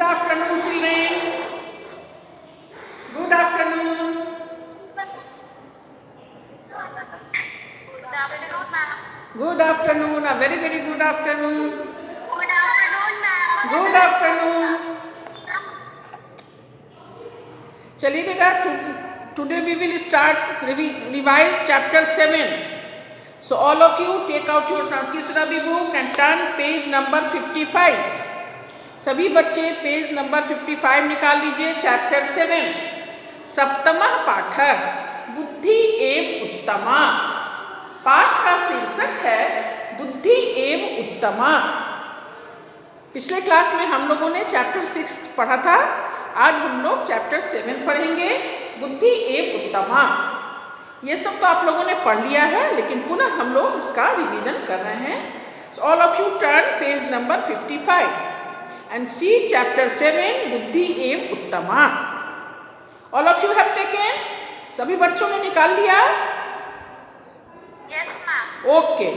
Good afternoon, children. Good afternoon. Good afternoon, ma'am. Good afternoon. A very, very good afternoon. Good afternoon, ma'am. Good afternoon. चलिए बेटा, today we will start revise chapter 7. So all of you take out your Sanskrit Surabhi book and turn page number 55. सभी बच्चे page number 55 निकाल लीजिए. Chapter 7 सप्तमः पाठ बुद्धि एव उत्तमा. पाठ का शीर्षक है बुद्धि एव उत्तमा. पिछले क्लास में हम लोगों ने चैप्टर 6 पढ़ा था. आज हम लोग चैप्टर 7 पढ़ेंगे, बुद्धि एव उत्तमा. ये सब तो आप लोगों ने पढ़ लिया है, लेकिन पुनः हम लोग इसका रिवीजन कर रहे हैं. So all of U turn page number 55 and see chapter 7 बुद्धि एव उत्तमा. All of you have taken? सभी बच्चों ने निकाल लिया? Yes, ma'am. Okay.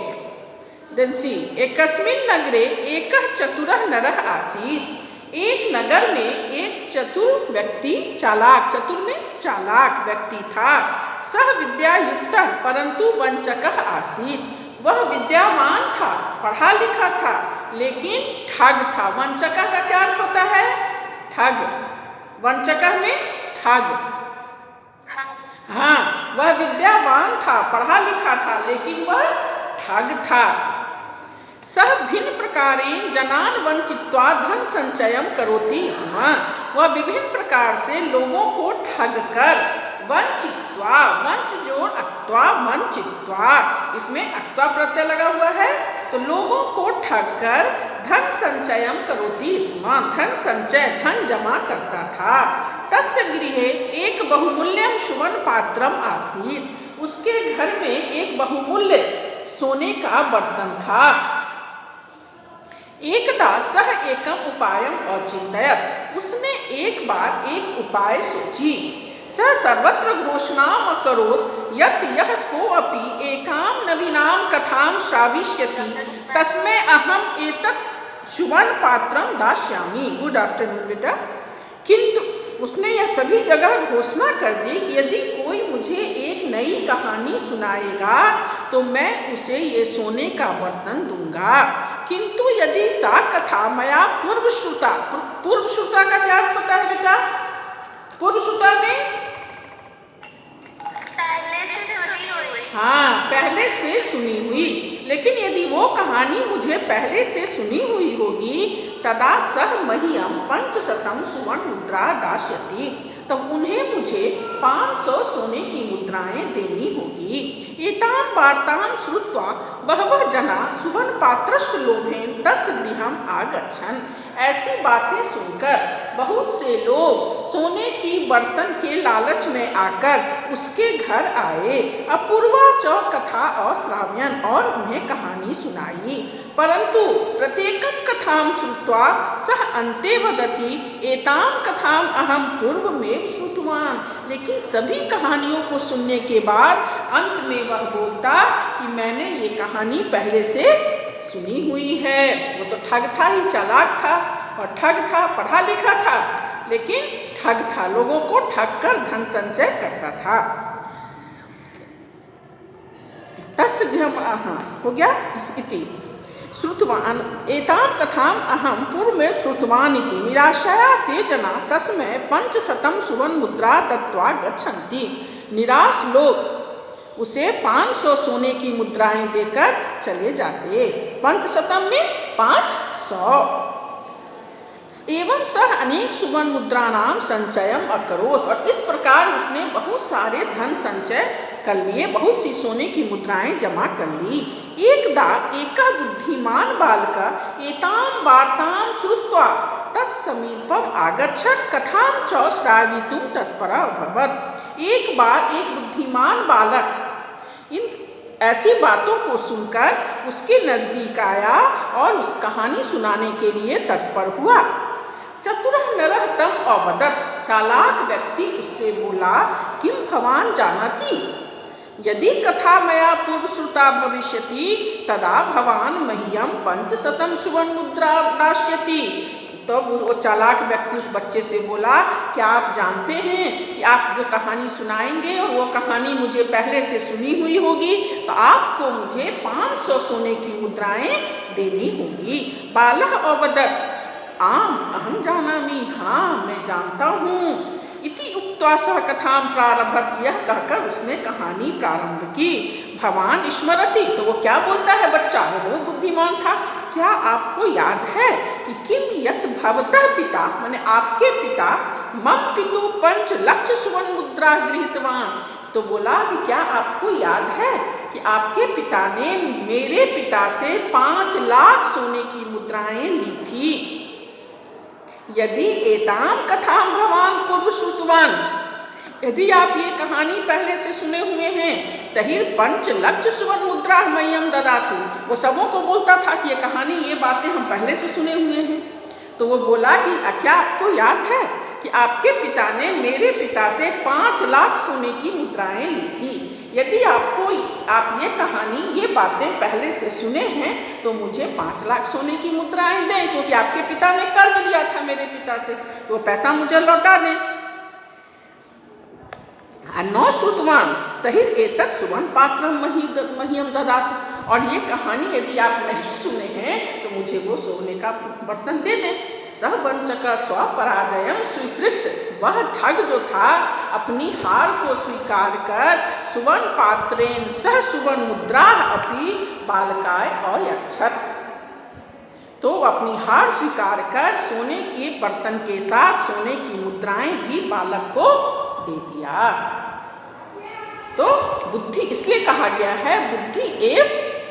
Then see, एकस्मिन् नगरे एकः चतुरः नरः आसीत्. एक नगर में एक चतुर व्यक्ति, चालाक, चतुर मीन्स चालाक व्यक्ति था. सह विद्या युक्तः परंतु वंचकः आसीत्. वह विद्यावान था, पढ़ा लिखा था, लेकिन ठग था. वंचक का क्या अर्थ होता है? ठग. वंचक मीन्स ठग. हाँ, वह विद्यावान था, पढ़ा लिखा था, लेकिन वह ठग था. सह भिन्न प्रकारेण जनान वंचित्वा धन संचयम करोति स्म. वह विभिन्न प्रकार से लोगों को ठग कर वंचित्वा, वंच जोड़ अक्त्वा, वंचित्वा, इसमें अक्त्वा प्रत्यय लगा हुआ है, तो लोगों को ठग कर धन संचयम करोति स्म. धन संचय, धन जमा करता था. तस्य गृहे एक बहुमूल्यम सुवर्ण पात्रम आसीत्. उसके घर में एक बहुमूल्य सोने का बर्तन था. एकदा सह एकम उपायम औचिन्तयत्. उसने एक बार एक उपाय सोची. सह सर्वत्र घोषणाम अकरोत् यत् यः कोऽपि एकां नवीनां कथां श्राविष्यति तस्मै अहम् एतत् सुवर्ण पात्रं दास्यामि. गुड आफ्टरनून बेटा. किंतु उसने यह सभी जगह घोषणा कर दी कि यदि कोई मुझे एक नई कहानी सुनाएगा तो मैं उसे ये सोने का बर्तन दूंगा. किंतु यदि सा कथा मया पूर्वश्रुता. पूर्वश्रुता का क्या अर्थ होता है बेटा? पूर्वश्रुता मीन्स पहले से सुनी हुई. हाँ, पहले से सुनी हुई. लेकिन यदि वो कहानी मुझे पहले से सुनी हुई होगी तदा सह मह्यम 500 सुवर्ण मुद्रा दास्यति. तब उन्हें मुझे 500 सोने की मुद्राएं देनी होगी. एतां वार्तां श्रुत्वा बहवः जना सुवर्ण पात्रस्य लोभेन तस्य गृहम् आगच्छन्. ऐसी बातें सुनकर बहुत से लोग सोने की बर्तन के लालच में आकर उसके घर आए. अपूर्वा च कथा अश्राव्यन्. और उन्हें कहानी सुनाई. परंतु प्रत्येकं कथां श्रुत्वा सः अन्ते वदति एतां कथां अहं पूर्वमेव श्रुतवान्. लेकिन सभी कहानियों को सुनने के बाद अंत में वह बोलता कि मैंने ये कहानी पहले से सुनी हुई है. वो तो ठग था ही, चालाक था और ठग था, पढ़ा लिखा था, लेकिन ठग था. लोगों को ठग कर धन संचय करता था. तस्य गृहम् हो गया इति श्रुतवान् एतां कथाम् अहं पूर्वमेव श्रुतवान् इति. निराशया ते जना तस्मै 500 सुवर्ण मुद्रा दत्त्वा गच्छन्ति. निराश लोग उसे 500 सोने की मुद्राएं देकर चले जाते. 500 मीन्स 500. एवं सह अनेक सुवर्ण मुद्रानाम संचयम अकरोत्. और इस प्रकार उसने बहुत सारे धन संचय कर लिए, बहुत सी सोने की मुद्राएं जमा कर ली. एकदा एकः बुद्धिमान बालकः एतां वार्तां श्रुत्वा तत्समीपम् आगच्छत् कथां च श्रावयितुं तत्परः अभवत्. एक बार एक बुद्धिमान बालक इन ऐसी बातों को सुनकर उसके नजदीक आया और उस कहानी सुनाने के लिए तत्पर हुआ. चतुरः नरः तम अवदत्. चालाक व्यक्ति उससे बोला किम भवान जानाति यदि कथा मया पूर्वश्रुता भविष्यति तदा भवान मह्यम 500 सुवर्ण मुद्रा दास्यति. तो वो चालाक व्यक्ति उस बच्चे से बोला, क्या आप जानते हैं कि आप जो कहानी सुनाएंगे और वो कहानी मुझे पहले से सुनी हुई होगी, तो आपको मुझे 500 सोने की मुद्राएं देनी होगी। बालः अवदत् आम अहम जानामि, हाँ मैं जानता हूँ। इति उक्त्वा सः कथां प्रारभत, यह कहकर उसने कहानी प्रारंभ की। भवान स्मरति, तो वो क्या बोलता है बच्चा, वो बहुत बुद्धिमान था। क्या आपको याद है कि किम यत् भवतः पिता, माने आपके पिता, मम पितु 5 लक्ष सुवर्ण मुद्रा गृहीतवान, तो बोला कि क्या आपको याद है कि आपके पिता ने मेरे पिता से 5 लाख सोने की मुद्राएं ली थी। यदि एताम कथां भवान पूर्व श्रुतवान, यदि आप ये कहानी पहले से सुने हुए हैं, तहिर 5 लक्ष सुवर्ण मुद्रा मह्यम ददातु, वो सबों को बोलता था कि ये कहानी, ये बातें हम पहले से सुने हुए हैं। तो वो बोला कि क्या आपको याद है कि आपके पिता ने मेरे पिता से 5 लाख सोने की मुद्राएं ली थी। यदि आप ये कहानी, ये बातें पहले से सुने हैं, तो मुझे 5 लाख सोने की मुद्राएं दें, क्योंकि आपके पिता ने कर्ज लिया था मेरे पिता से, तो वो पैसा मुझे लौटा दें। न श्रुतवान तहिर एतत् सुवर्ण पात्रम मह्यम ददातु, और ये कहानी यदि आप नहीं सुने हैं तो मुझे वो सोने का बर्तन दे दें। सह वंचक स्वपराजयम स्वीकृत, वह ठग जो था अपनी हार को स्वीकार कर सुवर्ण पात्रेण सह सुवर्ण मुद्रा अपि बालकाय अयच्छत्, तो अपनी हार स्वीकार कर सोने के बर्तन के साथ सोने की मुद्राएं भी बालक को दे दिया। तो बुद्धि इसलिए कहा गया है बुद्धि एव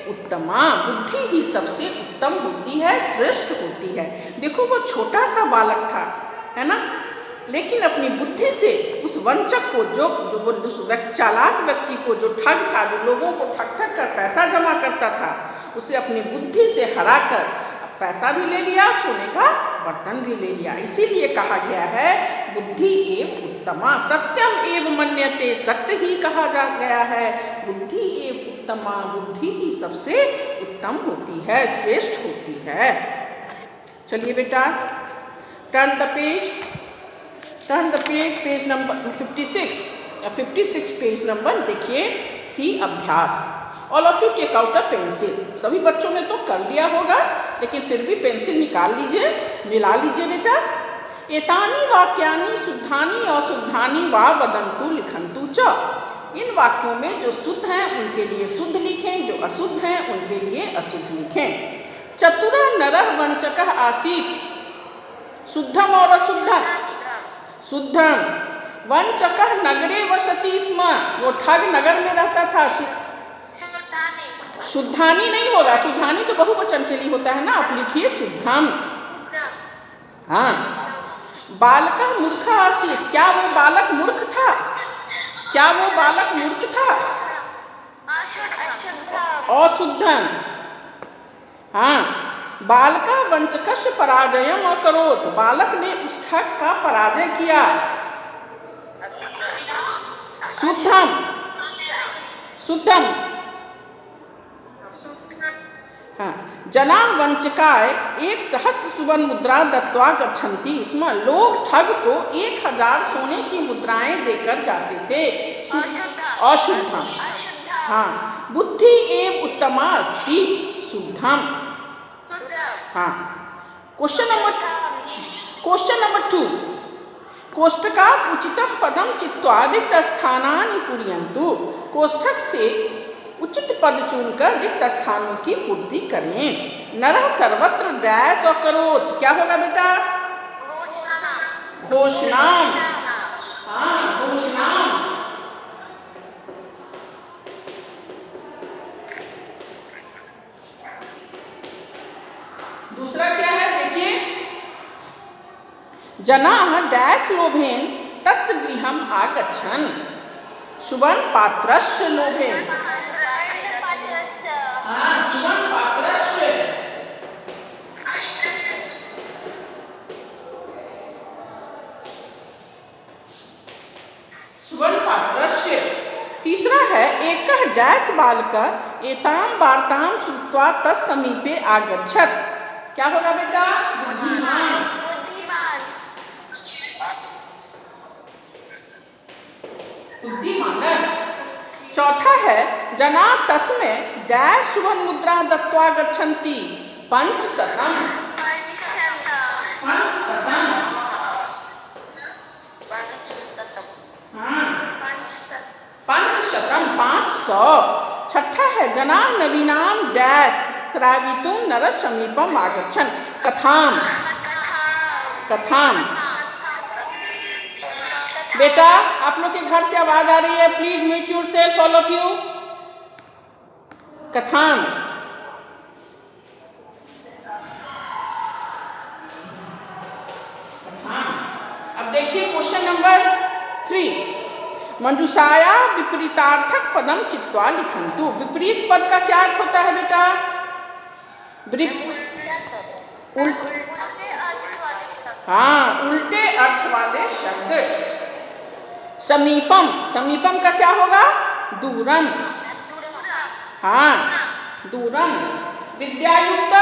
उत्तमा, बुद्धि ही सबसे उत्तम होती है, श्रेष्ठ होती है। देखो वो छोटा सा बालक था, है ना, लेकिन अपनी बुद्धि से उस वंचक को, जो उस चालाक व्यक्ति को, जो ठग था, जो लोगों को ठग कर पैसा जमा करता था, उसे अपनी बुद्धि से हराकर पैसा भी ले लिया, सोने का बर्तन भी ले लिया। इसीलिए कहा गया है बुद्धि एव उत्तमा, सत्यम एव मन्यते, सत्य ही कहा जा गया है। बुद्धि एव उत्तमा, बुद्धि ही सबसे उत्तम होती है, श्रेष्ठ होती है। चलिए बेटा, turn the page, page number 56 page number देखिए, सी अभ्यास। All of you take out a pencil, सभी बच्चों ने तो कर लिया होगा, लेकिन फिर भी पेंसिल निकाल लीजिए, मिला लीजिए बेटा। एतानि वाक्यानि शुद्धानि अशुद्धानि वा वदन्तु लिखन्तु च, इन वाक्यों में जो शुद्ध हैं उनके लिए शुद्ध लिखें, जो अशुद्ध हैं उनके लिए अशुद्ध लिखें। चतुरा नरः वंचकः आसीत्, शुद्धम और अशुद्धम, शुद्धम। वंचकः नगरे वसति स्म, वो ठग नगर में रहता था। शुद्धानी नहीं होगा, शुद्धानी तो बहुवचन के लिए होता है ना, आप लिखिए शुद्धम। हाँ, बालकः मूर्खः आसीत्, क्या वो बालक मूर्ख था? क्या वो बालक मूर्ख था? अशुद्धम। हाँ, बालका वंचकस्य पराजयम अकरोत्, बालक ने उस ठग का पराजय किया। शुद्धम, शुद्धम। हाँ, जना वंचकाय 1,000 सुवर्ण मुद्रा दत्वा गच्छन्ति स्म, लोग ठग को 1000 सोने की मुद्राएं देकर जाते थे। अशुद्धम। हाँ, बुद्धि एव उत्तमा अस्ति, शुद्धम। हाँ, क्वेश्चन नंबर 2, कोष्ठकात् उचितम पदम चित्वा रिक्त स्थानानि पूरयन्तु, कोष्ठक से उचित पद चुनकर रिक्त स्थानों की पूर्ति करें। नरः सर्वत्र डैश अकरोत्, क्या होगा बेटा? घोषणाम। हाँ, घोषणाम। दूसरा क्या है देखिए, जनाः डैश लोभेन तस्य गृहम् आगच्छन्, सुवर्ण पात्रस्य लोभेन। हाँ, सुवर्ण पात्रस्य। सुवर्ण पात्रस्य। तीसरा है एकः डैश बालकः एतां वार्तां श्रुत्वा तत्समीपे आगच्छत्, क्या होगा बेटा? बुद्धिमान। चौथा है जना तस्मै डैश सुवर्ण मुद्रा दत्वा गच्छन्ति पंचशतम। पंचशतम। हाँ, पंचशतम 500। छठा है जना नवीनाम डैश श्रावितुं नर समीपम आगच्छन् कथाम। कथाम। बेटा आप लोग के घर से आवाज आ रही है, please mute yourself all of you. कथाम। अब देखिए क्वेश्चन नंबर 3। मंजूषाया विपरीतार्थक पदम चित्वा लिखन्तु। विपरीत पद का क्या अर्थ होता है बेटा? हाँ, उल्टे अर्थ वाले शब्द। समीपम, समीपम का क्या होगा? दूरम। हाँ, दूरम। विद्यायुक्त,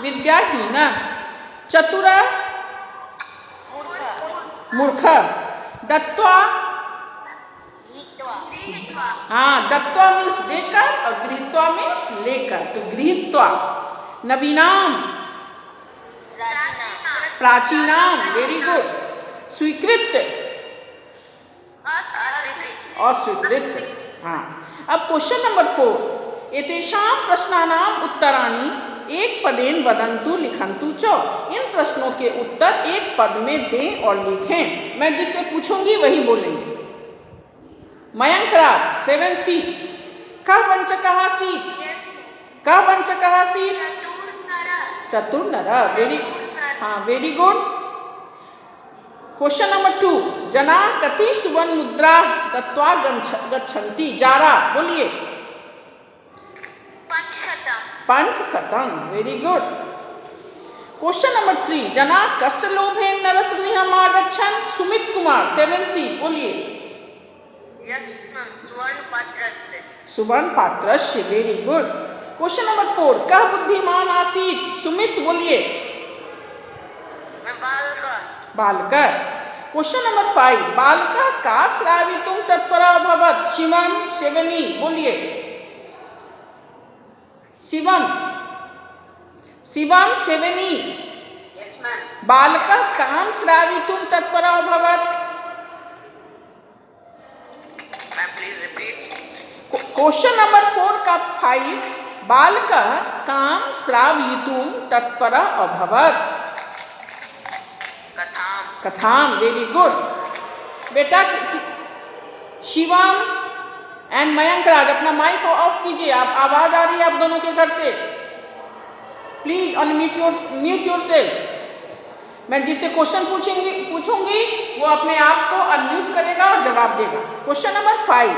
विद्याहीन। चतुर, मूर्ख। दत्वा, हाँ, दत्वा मीन्स देकर और गृहीत्वा मीन्स लेकर, तो गृहीत्वा। नवीनाम, प्राचीनाम, वेरी गुड। स्वीकृत, अस्वीकृत। हाँ, अब क्वेश्चन नंबर 4। एतेषां प्रश्नानां उत्तराणि एक पदेन वदन्तु लिखन्तु च। इन प्रश्नों के उत्तर एक पद में दें और लिखें। मैं जिससे पूछूंगी वही बोलेंगे। मयंक राज 7C। कः वंचकः आसीत्? कः वंचकः आसीत्? चतुर्नर। वेरी, हाँ, वेरी गुड। Question number 2। जना कति सुवर्ण मुद्रा दत्वा गच्छन्ति। जारा बोलिए। पंचशतम। Very good. Question number 3। जना कस्य लोभेन नरस गृहम् आगच्छन्। सुमित कुमार 7C बोलिए। सुवर्ण पात्रस्य। Very good. Question number 4। कः बुद्धिमान आसीत्। सुमित बोलिए। बालकः। Question number 5। बालकः का श्रावितुं तत्परः अभवत्। शिवम 7E बोलिए। शिवम, शिवम 7E। बालकः काम श्रावितुं तत्परः अभवत्। क्वेश्चन नंबर 4 का 5। बालकः काम श्रावयितुं तत्परः अभवत्। कथाम। Very good. बेटा शिवम एंड मयंक राज अपना माइक को ऑफ कीजिए। आप आवाज आ रही है आप दोनों के घर से, प्लीज अनम्यूट योरसेल्फ। मैं जिससे क्वेश्चन पूछूंगी वो अपने आप को अनम्यूट करेगा और जवाब देगा। Question number 5।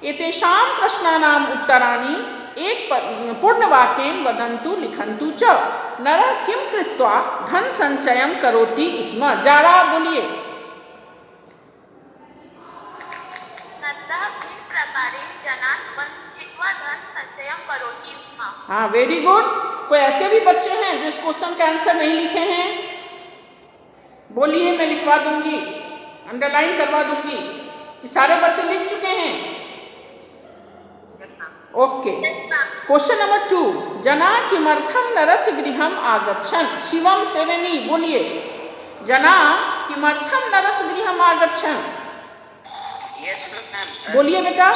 एतेषां प्रश्नानां उत्तराणि एक पूर्णवाक्येन वदन्तु लिखन्तु च। नरः किं कृत्वा धन संचयं करोति स्म। जारा बोलिए। हाँ, वेरी गुड। कोई ऐसे भी बच्चे हैं जो इस क्वेश्चन का आंसर नहीं लिखे हैं? बोलिए, मैं लिखवा दूंगी, अंडरलाइन करवा दूंगी। ये सारे बच्चे लिख चुके हैं? ओके। Question number 2। जना किमर्थम नरस्य गृहम् आगच्छन्। शिवम 7E बोलिए। जना किमर्थम नरस्य गृहम् आगच्छन्। बोलिए बेटा।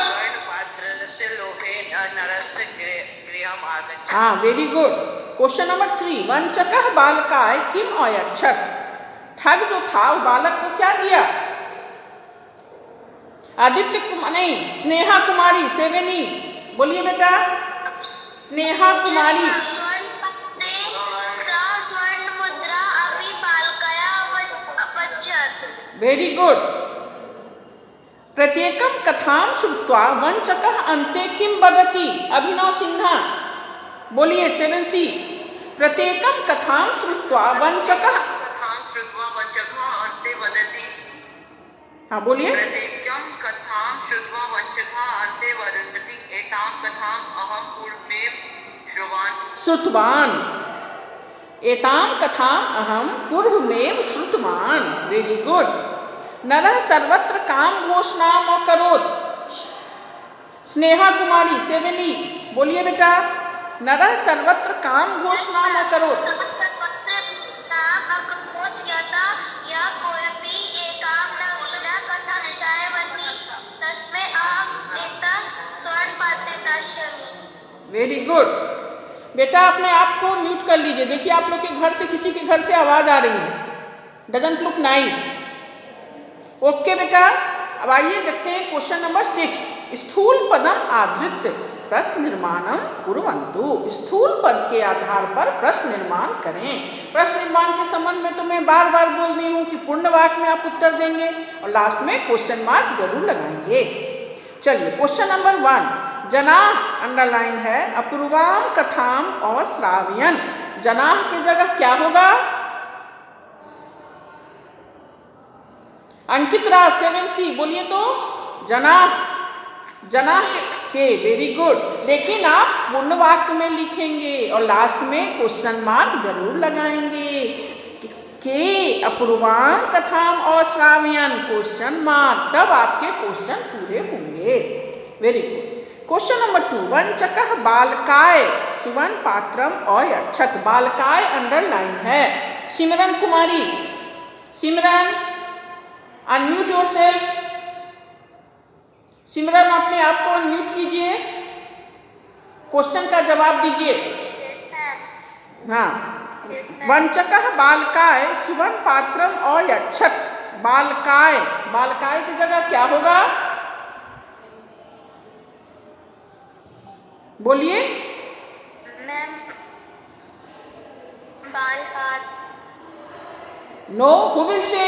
हाँ, वेरी गुड। Question number 3। वंचकः बालकाय किम अयच्छत्। ठग जो था वो बालक को क्या दिया? आदित्य कुमार नहीं, स्नेहा कुमारी 7E बोलिए बेटा। स्नेहा कुमारी। Very good. प्रत्येकम कथां श्रुत्वा वंचकः अन्ते किं वदति। अभिनव सिन्हा बोलिए 7C। प्रत्येकम कथां श्रुत्वा वंचकः। हाँ बोलिए। प्रत्येकं कथां श्रुत्वा वंचकः अन्ते वदन्ति एतां कथाम् अहं पूर्वमेव श्रुतवान्। एतां कथाम् अहं पूर्वमेव श्रुतवान्। Very good. नरः सर्वत्र काम घोषणाम अकरोत्। स्नेहा कुमारी 7E बोलिए बेटा, नरः सर्वत्र काम घोषणाम अकरोत्। वेरी गुड बेटा, अपने आप को म्यूट कर लीजिए। देखिए आप लोग के घर से, किसी के घर से आवाज आ रही है, डजंट लुक नाइस। ओके बेटा, अब आइए देखते हैं क्वेश्चन नंबर 6। स्थूल पदम आधृत्य प्रश्न निर्माणम कुर्वन्तु। स्थूल पद के आधार पर प्रश्न निर्माण करें। प्रश्न निर्माण के संबंध में तो मैं बार बार बोल रही हूँ कि पूर्ण वाक्य में आप उत्तर देंगे और लास्ट में क्वेश्चन मार्क जरूर लगाएंगे। चलिए क्वेश्चन नंबर 1, जनाः अंडरलाइन है, अपूर्वाम कथाम अश्रावयन्। जनाः की जगह क्या होगा? अंकित राज 7C बोलिए तो, जनाः के। वेरी गुड, लेकिन आप पूर्ण वाक्य में लिखेंगे और लास्ट में क्वेश्चन मार्क जरूर लगाएंगे। के अपूर्वाम कथाम अश्रावयन् क्वेश्चन मार्क, तब आपके क्वेश्चन पूरे होंगे। Very good. क्वेश्चन नंबर 2, वंचकः बालकाय सुवर्ण पात्रम अयच्छत्। बालकाय अंडरलाइन है। सिमरन कुमारी, सिमरन अनम्यूट योरसेल्फ। सिमरन अपने आप को अनम्यूट कीजिए, क्वेश्चन का जवाब दीजिए। हाँ, वंचकः बालकाय सुवर्ण पात्रम अयच्छत्। बालकाय, बालकाय की जगह क्या होगा? बोलिए। No, who will say?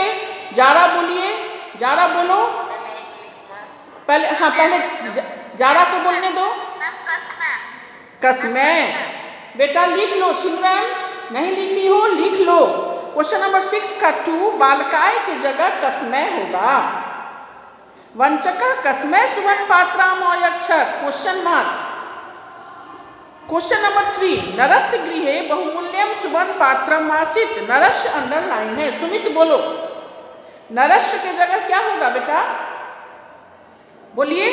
जारा बोलिए, जारा बोलो पहले। हाँ पहले जारा को बोलने दो। कसमें। बेटा लिख लो, सिमरन नहीं लिखी हो लिख लो। क्वेश्चन नंबर 6 का 2 बालकाय की जगह कसमें होगा। वंचकः कसमें सुवर्ण पात्रम अयच्छत् क्वेश्चन मार्क। क्वेश्चन नंबर 3, नरस्य गृहे बहुमूल्यम सुवर्ण पात्रम आसीत्। नरस्य अंडरलाइन है। सुमित बोलो, नरस्य की जगह क्या होगा बेटा? बोलिए।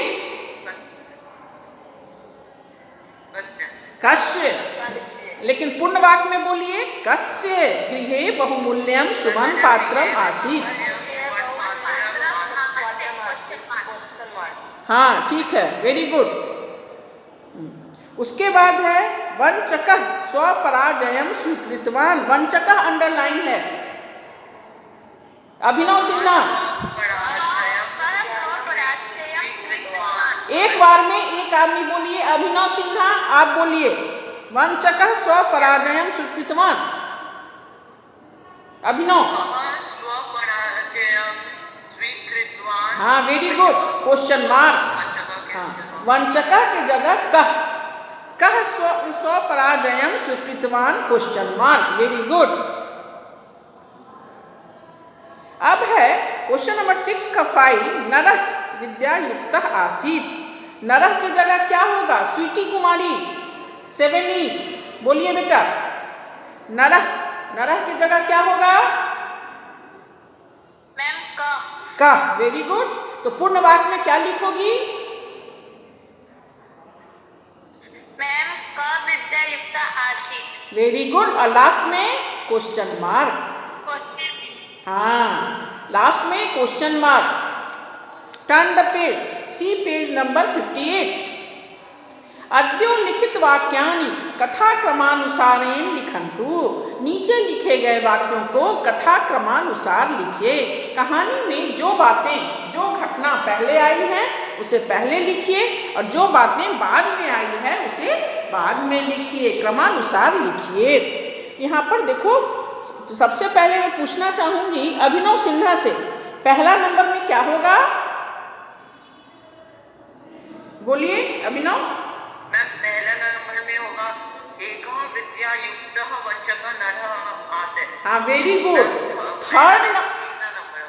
कस्य, लेकिन पूर्ण वाक्य में बोलिए, कस्य गृहे बहुमूल्यम सुवर्ण पात्रम आसीत्। हाँ ठीक है, वेरी गुड। उसके बाद है वंचकः स्वपराजयम स्वीकृतवान। वंचकः अंडरलाइन है। अभिनव सिन्हा, एक बार में एक आदमी बोलिए। अभिनव सिन्हा आप बोलिए, वंचकः स्वपराजयम स्वीकृतवान। अभिनव। हाँ वेरी गुड, क्वेश्चन मार्क। हाँ, वंचकः की जगह कः स्वपराजयम स्वीकृतवान क्वेश्चन मार्क। Very good. अब है क्वेश्चन नंबर 6 का 5, नरः विद्यायुक्तः आसीत्। नरः की जगह क्या होगा? स्वीटी कुमारी 7E बोलिए बेटा, नरः की जगह क्या होगा? का। Very good. तो पूर्ण वाक्य में क्या लिखोगी? वेरी गुड, और लास्ट में क्वेश्चन मार्क। हाँ, लास्ट में question mark. Turn the page, see page number 58। अद्योल्लिखित वाक्यानि कथाक्रमानुसारेण लिखन्तु। नीचे लिखे गए वाक्यों को कथाक्रमानुसार लिखिए। कहानी में जो बातें, जो घटना पहले आई है उसे पहले लिखिए और जो बातें बाद में आई है उसे बाद में लिखिए, क्रमानुसार लिखिए। यहाँ पर देखो, सबसे पहले मैं पूछना चाहूंगी अभिनव सिन्हा से, पहला नंबर में क्या होगा? बोलिए अभिनव। पहला नंबर में होगा एकः विद्यायुक्तः वंचकः नरः आसीत्। हाँ वेरी गुड। थर्ड,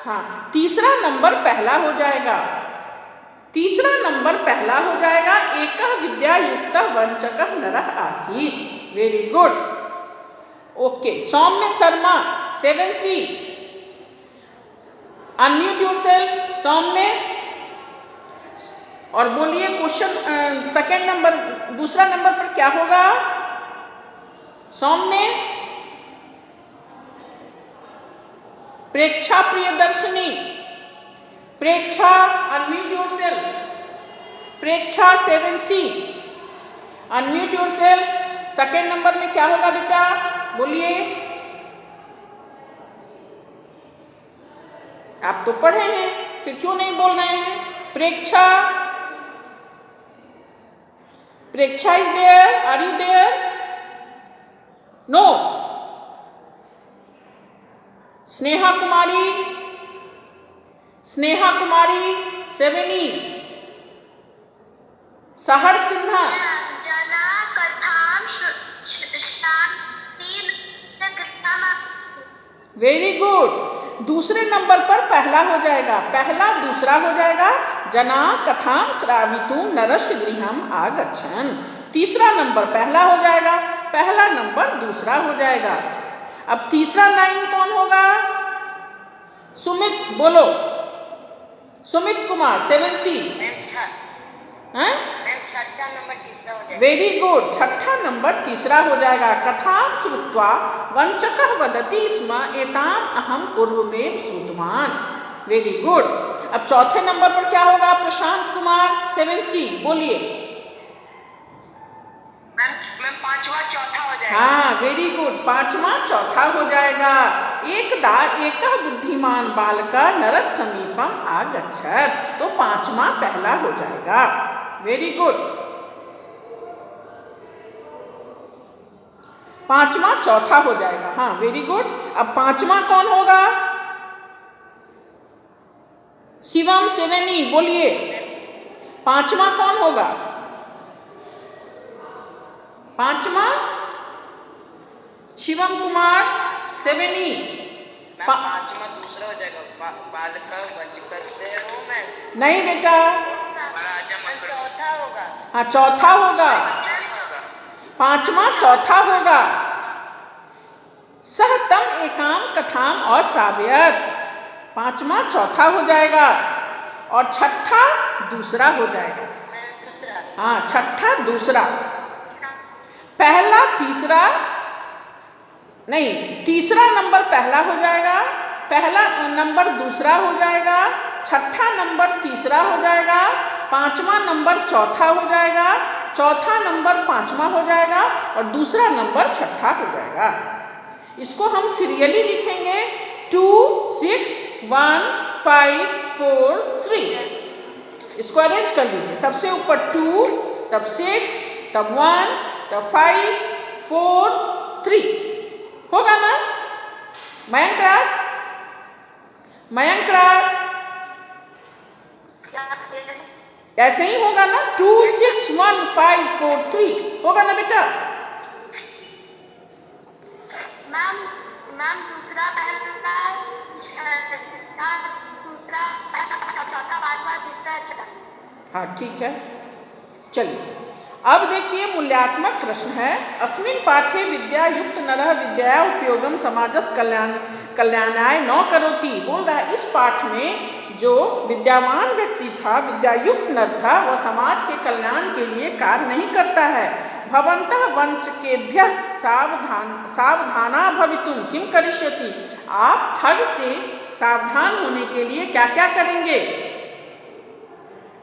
हाँ तीसरा नंबर पहला हो जाएगा। तीसरा नंबर पहला हो जाएगा, एकः विद्यायुक्तः वंचकः नरः आसीत्। Very good. ओके, सौम्य शर्मा 7C अनम्यूट योरसेल्फ सौम्य, और बोलिए क्वेश्चन सेकेंड नंबर, दूसरा नंबर पर क्या होगा सौम्य? प्रेक्षा प्रियदर्शनी, प्रेक्षा अनम्यूट योरसेल्फ, प्रेक्षा 7C unmute yourself. Second number में क्या होगा बेटा, बोलिए। आप तो पढ़े हैं, फिर क्यों नहीं बोल रहे हैं? Preksha, Preksha is there, are you there? No. Sneha Kumari, Sneha Kumari 7E। Sehar Sinha, जना कथाम वेरी गुड। दूसरे नंबर पर पहला हो जाएगा, पहला दूसरा हो जाएगा, जना कथाम श्रावितुम नरस्य गृहम आगच्छन्। तीसरा नंबर पहला हो जाएगा, पहला नंबर दूसरा हो जाएगा। अब तीसरा लाइन कौन होगा? सुमित, बोलो। सुमित कुमार 7C। हैं? छठा नंबर तीसरा हो जाएगा। वेरी गुड, छठा नंबर तीसरा हो जाएगा। कथाम श्रुत्वा वंचकः वदति स्म एताम अहम पूर्वमेव श्रुतवान। Very good. अब चौथे नंबर पर क्या होगा? प्रशांत कुमार 7C, बोलिए। मैम पांचवा चौथा हो जाएगा। हाँ, वेरी गुड, पांचवा चौथा हो जाएगा। एकदा एकः बुद्धिमान बालका नरस्य समीपम आगच्छत्, तो पांचवा पहला हो जाएगा। वेरी गुड, पांचवा चौथा हो जाएगा। हाँ, वेरी गुड। अब पांचवा कौन होगा? शिवम 7E, बोलिए। पांचवा कौन होगा? पांचवा शिवम कुमार 7E। पांचवा दूसरा हो जाएगा। बालका वंचक से हो मैं नहीं बेटा, चौथा होगा। हाँ चौथा होगा, पांचवा चौथा होगा। सह तम एकाम कथाम अश्रावयत्, पांचवा चौथा हो जाएगा। और छठा दूसरा हो जाएगा। हाँ, छठा दूसरा, पहला तीसरा नहीं, तीसरा नंबर पहला हो जाएगा, पहला नंबर दूसरा हो जाएगा, छठा नंबर तीसरा हो जाएगा, पांचवा नंबर चौथा हो जाएगा, चौथा नंबर पांचवा हो जाएगा, और दूसरा नंबर छठा हो जाएगा। इसको हम सीरियली लिखेंगे 2 6 1 5 4 3। इसको अरेंज कर लीजिए। सबसे ऊपर 2, तब 6, तब 1, तब 5 4 3। होगा ना मयंक राज? मयंक राज, ऐसे ही होगा ना? 2 6 1 5 4 3 होगा ना बेटा? मैम दूसरा पहला दूसरा चौथा पांचवा तीसरा छठा। हाँ ठीक है, चलिए अब देखिए मूल्यात्मक प्रश्न है। अस्मिन् पाठे विद्या युक्त नरः विद्या उपयोगम समाजस कल्याणाय न करोति। बोल रहा है इस पाठ में जो विद्यावान व्यक्ति था, विद्यायुक्त नर था, वह समाज के कल्याण के लिए कार्य नहीं करता है। भवन्तः वंचकेभ्यः सावधाना भवितुं किं करिष्यति। आप ठग से सावधान होने के लिए क्या क्या करेंगे?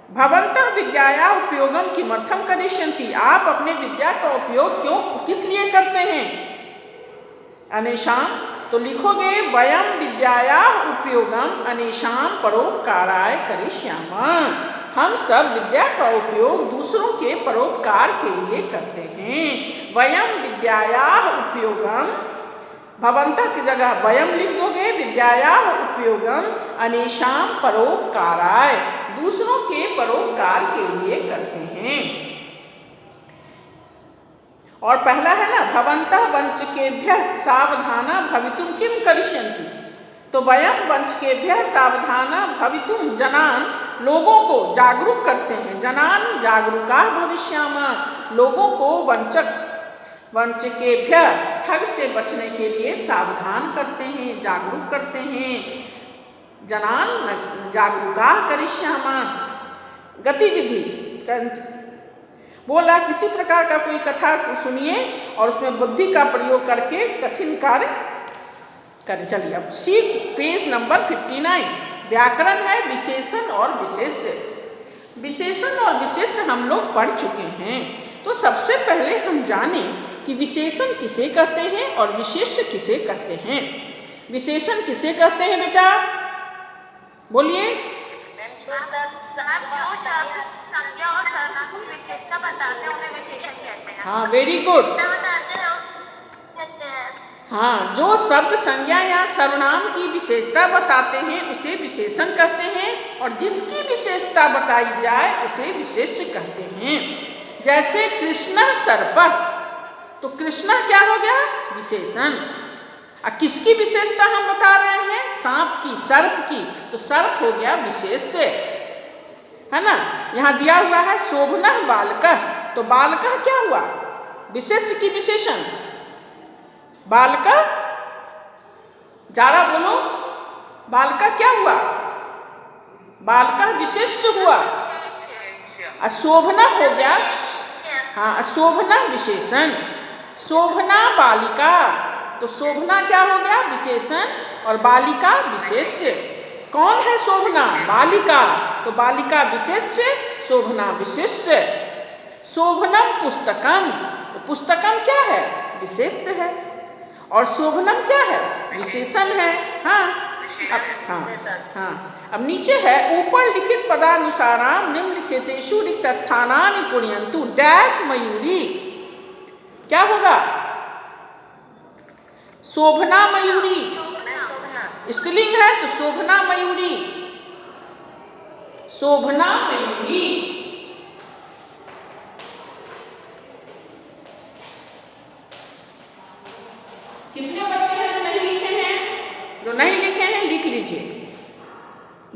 भवन्तः विद्याया उपयोगम किमर्थं करिष्यन्ति। आप अपने विद्या का उपयोग क्यों, किस लिए करते हैं? अनेशाम, तो लिखोगे वयम विद्याया उपयोगम अनेशाम परोपकाराय करिष्यामः। हम सब विद्या का उपयोग दूसरों के परोपकार के लिए करते हैं। वयम विद्याया उपयोगम, भवन्तः की जगह वयम लिख दोगे, विद्याया उपयोगम अनेशाम परोपकाराय, दूसरों के परोपकार के लिए करते हैं। और पहला है ना भवन्तः वंचकेभ्यः सावधाना भवितुं किं करिष्यन्ति। तो वयम वंचकेभ्यः सावधाना भवितुं, जनान लोगों को जागरूक करते हैं। जनान जागरूका भविष्यामः, लोगों को वंचकेभ्यः ठग से बचने के लिए सावधान करते हैं, जागरूक करते हैं। जनान जागरूका करिष्यामः। गतिविधि बोला किसी प्रकार का कोई कथा सुनिए और उसमें बुद्धि का प्रयोग करके कठिन कार्य करें। चलिए अब सी पेज नंबर 59 व्याकरण है विशेषण और विशेष्य। विशेषण और विशेष्य हम लोग पढ़ चुके हैं, तो सबसे पहले हम जाने कि विशेषण किसे कहते हैं और विशेष्य किसे कहते हैं। विशेषण किसे कहते हैं बेटा, बोलिए। जो शब्द संज्ञा और सर्वनाम की विशेषता बताते हैं उन्हें विशेषण कहते हैं। हाँ, वेरी गुड। बताते हैं कहते हैं। हाँ, जो शब्द संज्ञा या सर्वनाम की विशेषता बताते हैं उसे विशेषण कहते हैं और जिसकी विशेषता बताई जाए उसे विशेष्य कहते हैं। जैसे कृष्ण सर्प, तो कृष्ण क्या हो गया, विशेषण। किसकी विशेषता हम बता रहे हैं, सांप की, सर्प की, तो सर्प हो गया विशेष्य, है ना। यहाँ दिया हुआ है शोभनः बालकः, तो बालकः क्या हुआ, विशेष्य की विशेषण। बालकः, जारा बोलो, बालकः क्या हुआ, बालकः विशेष्य हुआ। शोभना हो गया, हाँ, शोभना विशेषण। शोभना बालिका, तो शोभना क्या हो गया, विशेषण, और बालिका विशेष्य। कौन है शोभना, बालिका, तो बालिका विशेष्य, शोभना विशेष्य। शोभनम पुस्तकम, तो पुस्तकम क्या है, विशेष्य है, और शोभनम क्या है, विशेषण है। अब नीचे है ऊपर लिखित पदानुसाराम निम्नलिखितेषु रिक्त स्थानानि पूरयन्तु डैश मयूरी। क्या होगा, शोभना मयूरी, स्त्रीलिंग है तो शोभना मयूरी, शोभना मयूरी। कितने बच्चे हैं जो नहीं लिखे हैं, जो नहीं लिखे हैं लिख लीजिए।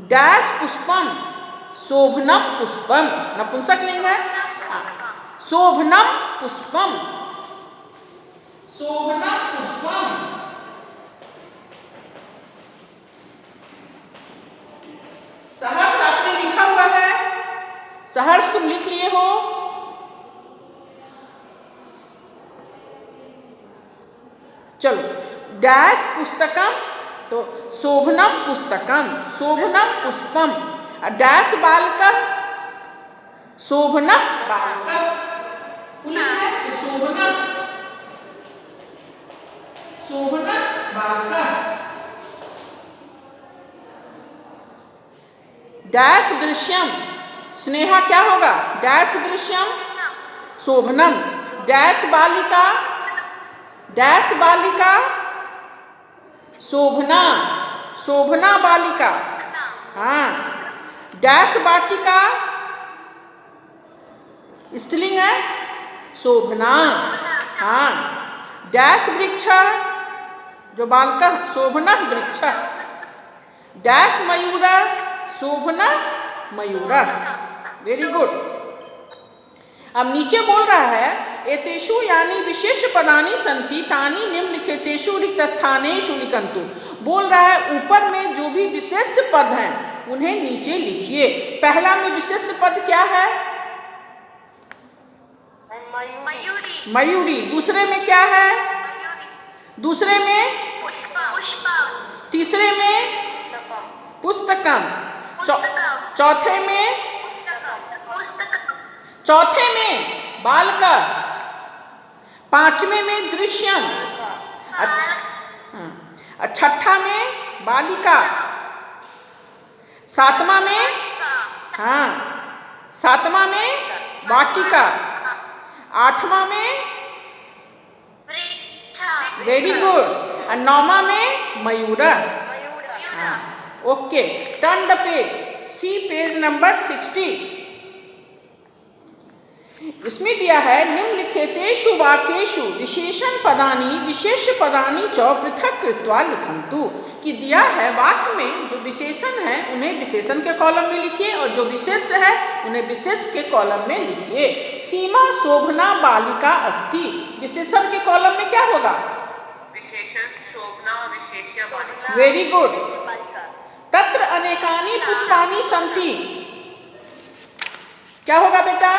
डैश पुष्पम, शोभनम पुष्पम, नपुंसक लिंग है, शोभनम पुष्पम, शोभनम पुष्पम। सहर्ष आपने लिखा हुआ है, सहर्ष तुम लिख लिए हो। चलो, डैश पुस्तकम, तो शोभनम पुस्तकम, शोभनम पुष्पम। डैश बालकः, शोभना बालकः, शोभना, शोभना बालकः। डैश दृश्यम, स्नेहा क्या होगा, डैश दृश्यम, शोभनम। डैश बालिका, डैश बालिका, शोभना, शोभना बालिका। हाँ, डैश वाटिका, स्त्रीलिंग है, शोभना। हाँ, डैश वृक्ष, जो बालका, शोभना वृक्ष। डैश मयूर, शोभना मयूर। Very good. अब नीचे बोल रहा है एतेषु यानी विशेष पदानि सन्ति तानि निम्नलिखितेषु रिक्त स्थानेषु लिखन्तु। बोल रहा है ऊपर में जो भी विशेष पद हैं उन्हें नीचे लिखिए। पहला में विशेष पद क्या है, मयूरी, मयूरी। दूसरे में क्या है, दूसरे में तीसरे में पुस्तकम, चौथे में बालका, पांचवें में दृश्यम, छठा में बालिका, सातवां में, हाँ, सातवां में वाटिका, आठवां में, वेरी गुड, और नौवां में मयूर। Okay, turn the page, see page number 60। इसमें दिया है निम्नलिखितेषु वाक्येषु विशेषण पदानि विशेष पदानि च पृथक कृत्वा लिखन्तु। कि दिया है वाक्य में जो विशेषण है उन्हें विशेषण के कॉलम में लिखिए और जो विशेष है उन्हें विशेष के कॉलम में लिखिए। सीमा शोभना बालिका अस्ति, विशेषण के कॉलम में क्या होगा, विशेषण शोभना विशेष्य बालिका। Very good. तत्र अनेकानि पुष्पाणि सन्ति। क्या होगा बेटा?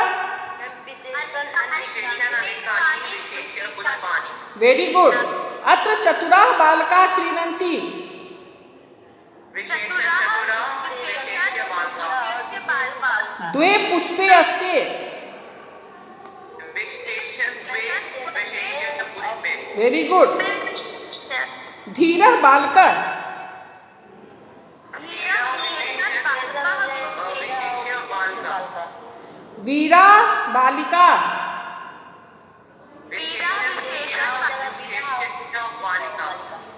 Very good. अत्र चतुराः बालकाः क्रीडन्ति। द्वे पुष्पे अस्ति। Very good. धीरः बालकः। वीरा बालिका।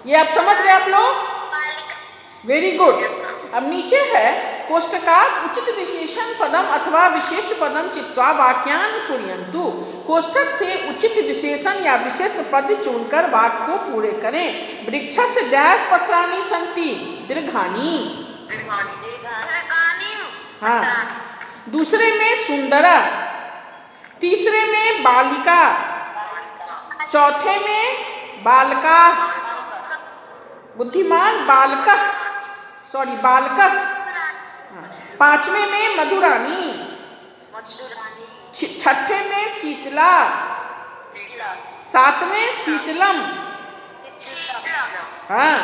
ये आप समझ गए आप लोग? Very good. अब नीचे है कोष्टकात् उचित विशेषण पदम अथवा विशेष पदम चित्वा वाक्यानि पूरयन्तु। कोष्टक से उचित विशेषण या विशेष पद चुनकर वाक्य को पूरे करें। वृक्षस्य डैश पत्राणि सन्ति। दीर्घानि। हाँ। दूसरे में सुंदरा, तीसरे में बालिका, चौथे में बालका, बुद्धिमान बालका, सॉरी बालका, पांचवें में मधुरानी, छठे में शीतला, सातवें शीतलम, हाँ,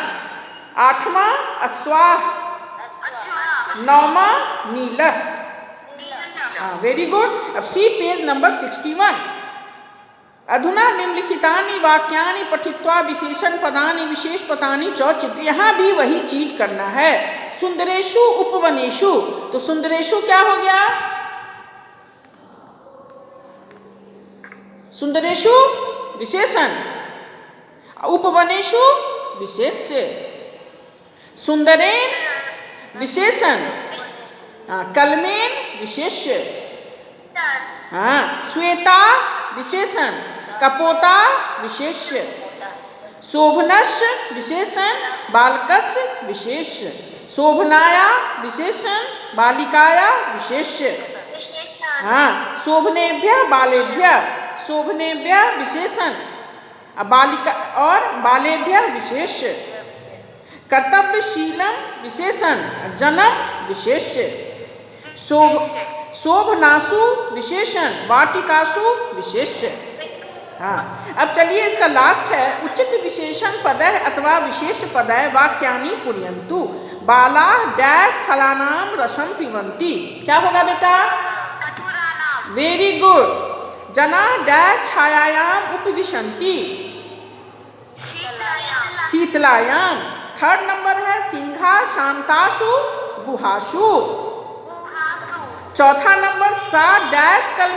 आठवां अश्वाह, नौवां नीलः। हाँ, वेरी गुड। अब सी पेज नंबर 61। अधुना निम्नलिखितानि वाक्यानि पठित्वा विशेषण पदानि विशेष पदानि च चित्वा। यहाँ भी वही चीज करना है। सुंदरेषु उपवनेषु, तो सुंदरेषु क्या हो गया? सुंदरेषु विशेषण, उपवनेषु विशेष्य। सुंदरेन विशेषण, कलमेन विशेष्य। हाँ, श्वेता विशेषण, कपोता विशेष्य। शोभनस्य विशेषण, बालकस्य विशेष्य। शोभनाया विशेषण, बालिकाया विशेष्य। हाँ, शोभनेभ्यः बालेभ्यः, शोभनेभ्यः विशेषण, बालिका और बालेभ्यः विशेष्य। कर्तव्यशीलम विशेषण, जनम विशेष्य। शोभनासु विशेषण, वाटिकासु विशेष्य। हाँ, अब चलिए इसका लास्ट है। उचित विशेषण पदः अथवा विशेष पदः वाक्यानि पूरयन्तु। बाला डैश फलानाम रसम पिबन्ति। क्या होगा बेटा? Very good. जना डैश छायायाम उपविशन्ति। शीतलायाम। थर्ड नंबर है सिंहा शांतासु गुहासु। चौथा नंबर सा डैश कल